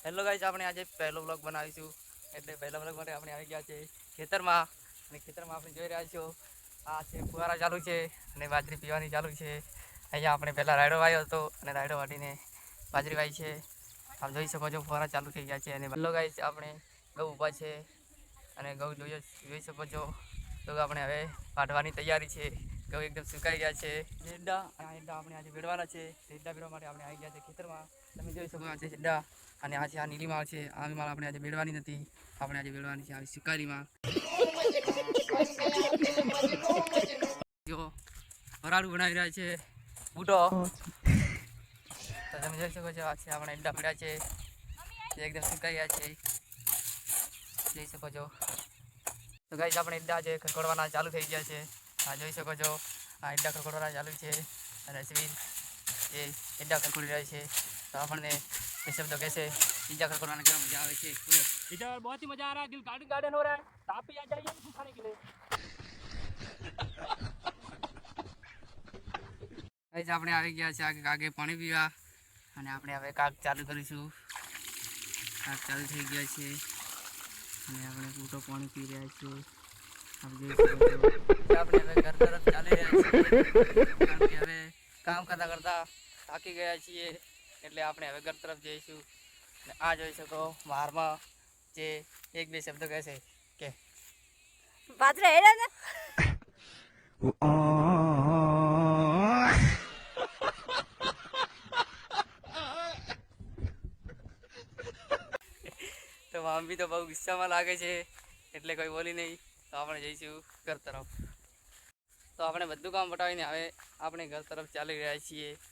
Hello guys, આપણે આજે પહેલો વ્લોગ બનાવીશું. એટલે પહેલા વ્લોગ માટે આપણે આવી ગયા છે ખેતરમાં. અને ખેતરમાં આપણે જોઈ રહ્યા છો આ છે ફુવારા ચાલુ છે અને બાજરી પીવાની ચાલુ છે. અહીંયા આપણે પહેલાં રાયડો વાવ્યો હતો અને રાયડો વાટીને બાજરી વાવી છે. આપ જોઈ શકો છો ફુવારા ચાલુ થઈ ગયા છે. અને હેલો ગાઈસ, આપણે ઘઉં ઊભા છે અને ઘઉં જોઈ શકો છો. તો આપણે હવે વાઢવાની તૈયારી છે. ઘઉં એકદમ સુકાઈ ગયા છે. ઈંડા આપણે આજે વેડવાના છે. ઈંડા વેડવા માટે આપણે આવી ગયા છે ખેતરમાં. તમે જોઈ શકો આ છે ઈંડા અને આ છે આ નીલી માળ છે. આ માળ આપણે આજે વેડવાની નથી, આપણે આજે વેડવાની છે આવી સુકારીમાં. જો વરાળું બનાવી રહ્યા છે બૂટો. તો તમે જોઈ શકો છો આ છે આપણે ઈંડા પડ્યા છે, એકદમ સુકાઈ ગયા છે, જોઈ શકો છો. તો ગાઈસ, આપણે ઈંડા જે ખડખડવાના ચાલુ થઈ ગયા છે. આ જોઈ શકો છો, આ ઈંડા ખડખડવાના ચાલુ છે અને રસવીર એ ઈંડા ખડખડી રહ્યા છે. તો આપણને ये शब्द कैसे पिज्जा का करवाना क्या मजा आवे છે. इधर बहुत ही मजा आ रहा है, दिल गार्डन गार्डन हो रहा है. तो आप भी आ जाइए इसको खाने के लिए. गाइस, આપણે આવી ગયા છે આગે પાણી પીવા અને આપણે હવે કાક ચાલુ કરીશું. કાક ચાલુ થઈ ગયા છે અને આપણે પૂટો પાણી પી રહ્યા છીએ. આપણે હવે ઘર તરફ ચાલી રહ્યા છીએ કારણ કે હવે કામ કરતા કરતા થાકી ગયા છીએ. એટલે આપણે હવે ઘર તરફ જઈશું. આ જોઈ શકો બહારમાં જે એક બે શબ્દ કહે છે કે બાજરા હેડા ને તો મમ્મી તો બહુ ગુસ્સામાં લાગે છે એટલે કોઈ બોલી નહીં. તો આપણે જઈશું ઘર તરફ. તો આપણે બધું કામ પટાવીને હવે આપણે ઘર તરફ ચાલી રહ્યા છીએ.